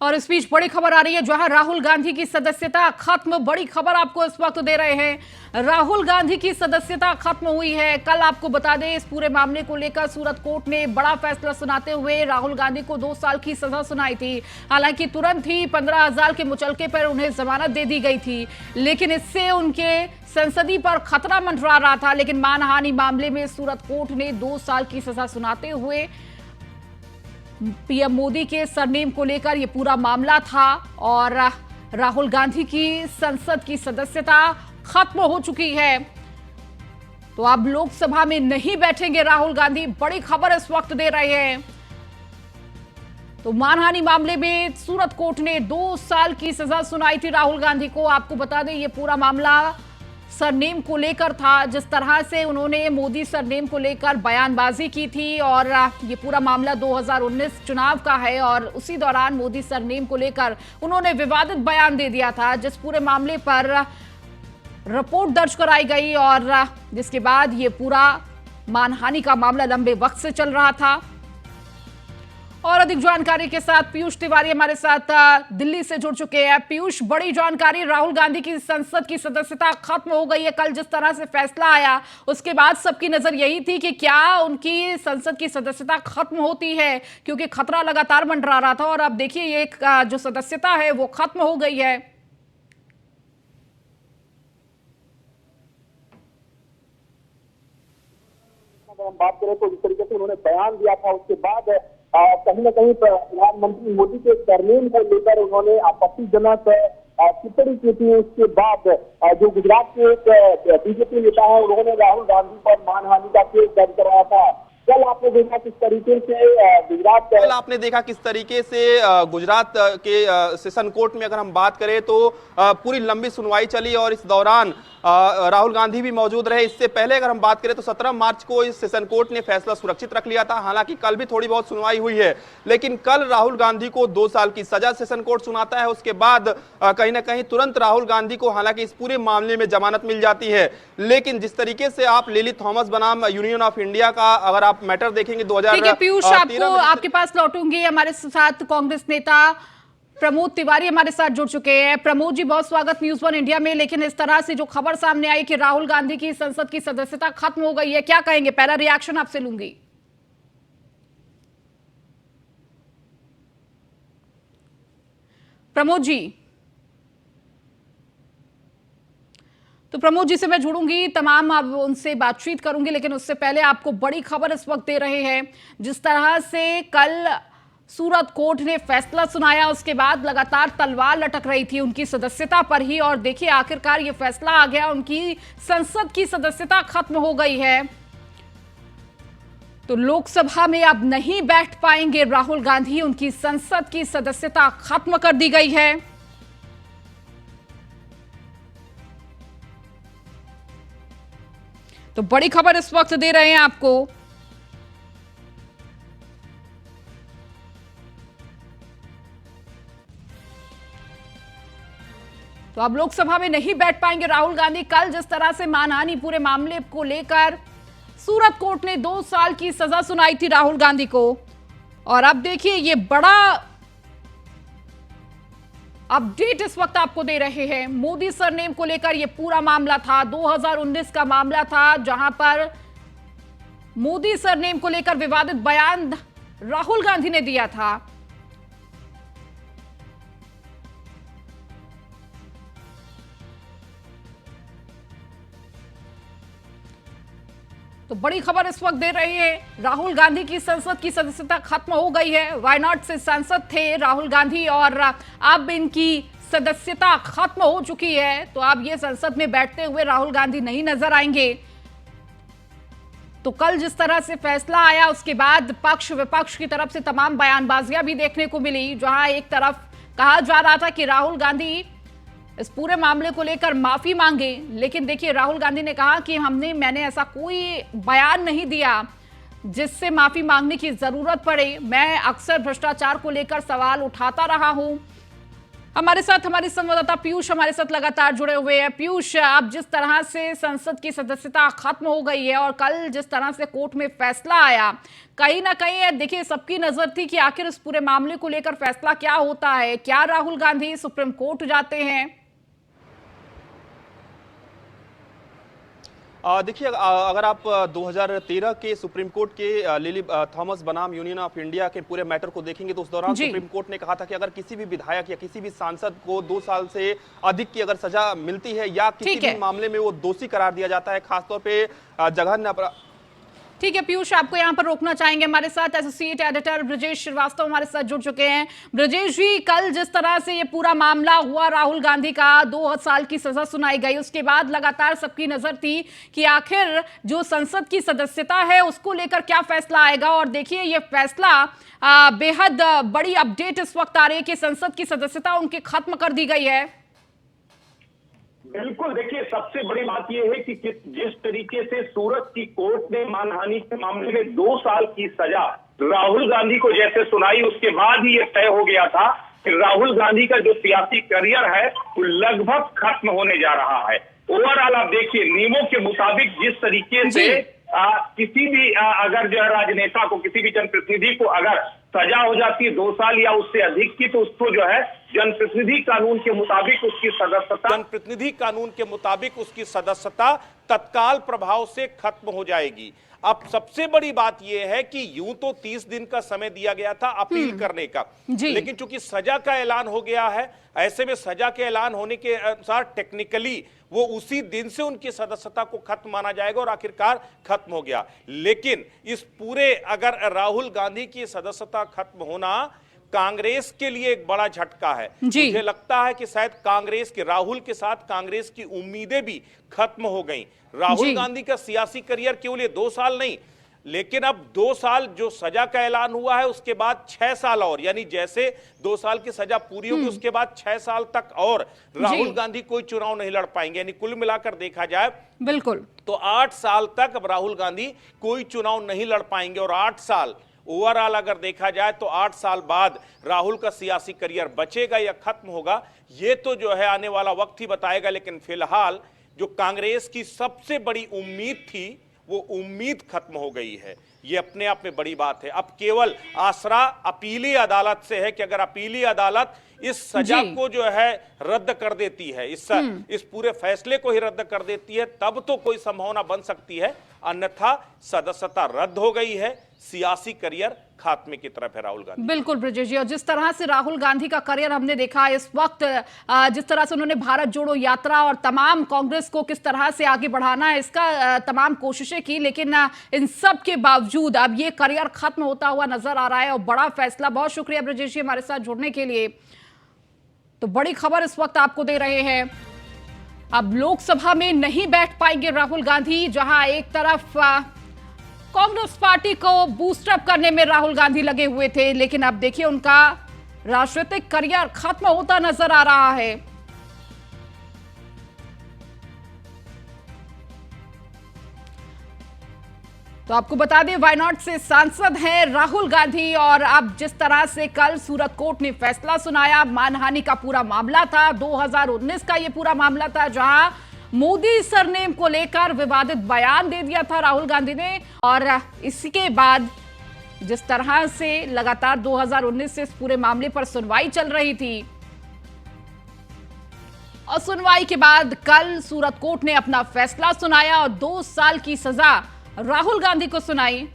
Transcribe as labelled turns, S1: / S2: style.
S1: और इस बीच बड़ी खबर आ रही है जहां राहुल गांधी की सदस्यता खत्म। बड़ी खबर आपको इस वक्त दे रहे हैं, राहुल गांधी की सदस्यता खत्म हुई है। कल आपको बता दें इस पूरे मामले को लेकर सूरत कोर्ट ने बड़ा फैसला सुनाते हुए राहुल गांधी को 2 साल की सजा सुनाई थी। हालांकि तुरंत ही 15,000 के मुचलके पर उन्हें जमानत दे दी गई थी, लेकिन इससे उनके संसदीय पर खतरा मंडरा रहा था। लेकिन मानहानि मामले में सूरत कोर्ट ने 2 साल की सजा सुनाते हुए पीएम मोदी के सरनेम को लेकर यह पूरा मामला था और राहुल गांधी की संसद की सदस्यता खत्म हो चुकी है। तो अब लोकसभा में नहीं बैठेंगे राहुल गांधी, बड़ी खबर इस वक्त दे रहे हैं। तो मानहानि मामले में सूरत कोर्ट ने 2 साल की सजा सुनाई थी राहुल गांधी को। आपको बता दें यह पूरा मामला सरनेम को लेकर था, जिस तरह से उन्होंने मोदी सरनेम को लेकर बयानबाजी की थी। और ये पूरा मामला 2019 चुनाव का है और उसी दौरान मोदी सरनेम को लेकर उन्होंने विवादित बयान दे दिया था, जिस पूरे मामले पर रिपोर्ट दर्ज कराई गई और जिसके बाद ये पूरा मानहानि का मामला लंबे वक्त से चल रहा था। और अधिक जानकारी के साथ पीयूष तिवारी हमारे साथ दिल्ली से जुड़ चुके हैं। पीयूष, बड़ी जानकारी, राहुल गांधी की संसद की सदस्यता खत्म हो गई है। कल जिस तरह से फैसला आया उसके बाद सबकी नजर यही थी कि क्या उनकी संसद की सदस्यता खत्म होती है, क्योंकि खतरा लगातार मंडरा रहा था। और अब देखिए ये जो सदस्यता है वो खत्म हो गई है।
S2: अगर हम बात करें तो जिस तरीके से उन्होंने बयान दिया था उसके बाद कहीं ना कहीं प्रधानमंत्री मोदी के सरनेम को लेकर उन्होंने आपत्तिजनक टिप्पणी की थी। उसके बाद जो गुजरात के एक बीजेपी नेता है उन्होंने राहुल गांधी पर मानहानि का केस दर्ज कराया था। कल आपने देखा किस तरीके से
S3: गुजरात के सेशन कोर्ट में अगर हम बात करें तो पूरी लंबी सुनवाई चली और इस दौरान राहुल गांधी भी मौजूद रहे। इससे पहले अगर हम बात करें तो 17 मार्च को इस सेशन कोर्ट ने फैसला सुरक्षित रख लिया था। हालांकि कल भी थोड़ी बहुत सुनवाई हुई है, लेकिन कल राहुल गांधी को 2 साल की सजा सेशन कोर्ट सुनाता है। उसके बाद कहीं ना कहीं तुरंत राहुल गांधी को हालांकि इस पूरे मामले में जमानत मिल जाती है। लेकिन जिस तरीके से आप लिली थॉमस बनाम यूनियन ऑफ इंडिया का अगर आप मैटर देखेंगे 2013
S1: पीयूष, आपको आपके पास लौटूंगी। हमारे साथ कांग्रेस नेता प्रमोद तिवारी हमारे साथ जुड़ चुके हैं। प्रमोद जी, बहुत स्वागत न्यूज़ 1 इंडिया में। लेकिन इस तरह से जो खबर सामने आई कि राहुल गांधी की संसद की सदस्यता खत्म हो गई है, क्या कहेंगे? पहला रिएक्शन आपसे लूंगी। प्रमोद जी, तो प्रमोद जी से मैं जुड़ूंगी, तमाम अब उनसे बातचीत करूंगी, लेकिन उससे पहले आपको बड़ी खबर इस वक्त दे रहे हैं। जिस तरह से कल सूरत कोर्ट ने फैसला सुनाया उसके बाद लगातार तलवार लटक रही थी उनकी सदस्यता पर ही, और देखिए आखिरकार ये फैसला आ गया, उनकी संसद की सदस्यता खत्म हो गई है। तो लोकसभा में अब नहीं बैठ पाएंगे राहुल गांधी, उनकी संसद की सदस्यता खत्म कर दी गई है। तो बड़ी खबर इस वक्त दे रहे हैं आपको। तो अब लोकसभा में नहीं बैठ पाएंगे राहुल गांधी। कल जिस तरह से मानहानि पूरे मामले को लेकर सूरत कोर्ट ने 2 साल की सजा सुनाई थी राहुल गांधी को, और अब देखिए ये बड़ा अपडेट इस वक्त आपको दे रहे हैं। मोदी सरनेम को लेकर यह पूरा मामला था, 2019 का मामला था, जहां पर मोदी सरनेम को लेकर विवादित बयान राहुल गांधी ने दिया था। तो बड़ी खबर इस वक्त दे रही है, राहुल गांधी की संसद की सदस्यता खत्म हो गई है। वायनाड से सांसद थे राहुल गांधी और अब इनकी सदस्यता खत्म हो चुकी है। तो अब ये संसद में बैठते हुए राहुल गांधी नहीं नजर आएंगे। तो कल जिस तरह से फैसला आया उसके बाद पक्ष विपक्ष की तरफ से तमाम बयानबाजियां भी देखने को मिली, जहां एक तरफ कहा जा रहा था कि राहुल गांधी इस पूरे मामले को लेकर माफी मांगे, लेकिन देखिए राहुल गांधी ने कहा कि मैंने ऐसा कोई बयान नहीं दिया जिससे माफी मांगने की जरूरत पड़े। मैं अक्सर भ्रष्टाचार को लेकर सवाल उठाता रहा हूं। हमारे साथ हमारे संवाददाता पीयूष हमारे साथ लगातार जुड़े हुए हैं। पीयूष, अब जिस तरह से संसद की सदस्यता खत्म हो गई है और कल जिस तरह से कोर्ट में फैसला आया, कहीं ना कहीं देखिए सबकी नजर थी कि आखिर इस पूरे मामले को लेकर फैसला क्या होता है, क्या राहुल गांधी सुप्रीम कोर्ट जाते हैं?
S3: देखिए, अगर आप 2013 के सुप्रीम कोर्ट के लिली थॉमस बनाम यूनियन ऑफ इंडिया के पूरे मैटर को देखेंगे तो उस दौरान सुप्रीम कोर्ट ने कहा था कि अगर किसी भी विधायक या किसी भी सांसद को 2 साल से अधिक की अगर सजा मिलती है या किसी भी मामले में वो दोषी करार दिया जाता है, खासतौर पे जघन्य अपराध।
S1: ठीक है पीयूष, आपको यहां पर रोकना चाहेंगे। हमारे साथ एसोसिएट एडिटर ब्रजेश श्रीवास्तव हमारे साथ जुड़ चुके हैं। ब्रजेश जी, कल जिस तरह से ये पूरा मामला हुआ, राहुल गांधी का 2 साल की सजा सुनाई गई, उसके बाद लगातार सबकी नजर थी कि आखिर जो संसद की सदस्यता है उसको लेकर क्या फैसला आएगा। और देखिए ये फैसला बेहद बड़ी अपडेट इस वक्त आ रही है कि संसद की सदस्यता उनकी खत्म कर दी गई है।
S4: बिल्कुल, देखिए सबसे बड़ी बात यह है कि जिस तरीके से सूरत की कोर्ट ने मानहानि के मामले में 2 साल की सजा राहुल गांधी को जैसे सुनाई, उसके बाद ही ये तय हो गया था कि राहुल गांधी का जो सियासी करियर है वो लगभग खत्म होने जा रहा है। ओवरऑल आप देखिए नियमों के मुताबिक जिस तरीके से किसी भी अगर जो है राजनेता को, किसी भी जनप्रतिनिधि को अगर सजा हो जाती है 2 साल या उससे अधिक की, तो उसको जो है जनप्रतिनिधि कानून के मुताबिक उसकी सदस्यता तत्काल प्रभाव से खत्म हो जाएगी। अब सबसे बड़ी बात यह है कि यूं तो 30 दिन का समय दिया गया था अपील करने का, लेकिन चूंकि सजा का ऐलान हो गया है, ऐसे में सजा के ऐलान होने के अनुसार टेक्निकली वो उसी दिन से उनकी सदस्यता को खत्म माना जाएगा और आखिरकार खत्म हो गया। लेकिन इस पूरे अगर राहुल गांधी की सदस्यता खत्म होना कांग्रेस के लिए एक बड़ा झटका है। मुझे लगता है कि शायद कांग्रेस के, राहुल के साथ कांग्रेस की उम्मीदें भी खत्म हो गई। राहुल गांधी का सियासी करियर केवल 2 साल नहीं, लेकिन अब 2 साल जो सजा का ऐलान हुआ है उसके बाद 6 साल और, यानी जैसे 2 साल की सजा पूरी होगी उसके बाद 6 साल तक और राहुल गांधी कोई चुनाव नहीं लड़ पाएंगे। यानी कुल मिलाकर देखा जाए बिल्कुल तो 8 साल तक अब राहुल गांधी कोई चुनाव नहीं लड़ पाएंगे। और 8 साल ओवरऑल अगर देखा जाए तो 8 साल बाद राहुल का सियासी करियर बचेगा या खत्म होगा, ये तो जो है आने वाला वक्त ही बताएगा। लेकिन फिलहाल जो कांग्रेस की सबसे बड़ी उम्मीद थी वो उम्मीद खत्म हो गई है। ये अपने आप में बड़ी बात है। अब केवल आसरा अपीली अदालत से है कि अगर अपीली अदालत इस सजा को जो है रद्द कर देती है, इस पूरे फैसले को ही रद्द कर देती है, तब तो कोई संभावना बन सकती है, अन्यथा सदस्यता रद्द हो गई है, सियासी करियर खात्मे की तरफ है राहुल गांधी।
S1: बिल्कुल ब्रजेश जी, और जिस तरह से राहुल गांधी का करियर हमने देखा इस वक्त, जिस तरह से उन्होंने भारत जोड़ो यात्रा और तमाम कांग्रेस को किस तरह से आगे बढ़ाना है इसका तमाम कोशिशें की, लेकिन इन सब के बावजूद अब ये करियर खत्म होता हुआ नजर आ रहा है और बड़ा फैसला। बहुत शुक्रिया ब्रजेश जी हमारे साथ जुड़ने के लिए। तो बड़ी खबर इस वक्त आपको दे रहे हैं, अब लोकसभा में नहीं बैठ पाएंगे राहुल गांधी। जहां एक तरफ कांग्रेस पार्टी को बूस्टअप करने में राहुल गांधी लगे हुए थे, लेकिन अब देखिए उनका राजनीतिक करियर खत्म होता नजर आ रहा है। तो आपको बता दें वायनाड से सांसद हैं राहुल गांधी, और अब जिस तरह से कल सूरत कोर्ट ने फैसला सुनाया, मानहानि का पूरा मामला था, 2019 का ये पूरा मामला था, जहां मोदी सरनेम को लेकर विवादित बयान दे दिया था राहुल गांधी ने। और इसके बाद जिस तरह से लगातार 2019 से इस पूरे मामले पर सुनवाई चल रही थी, और सुनवाई के बाद कल सूरत कोर्ट ने अपना फैसला सुनाया और 2 साल की सजा राहुल गांधी को सुनाई।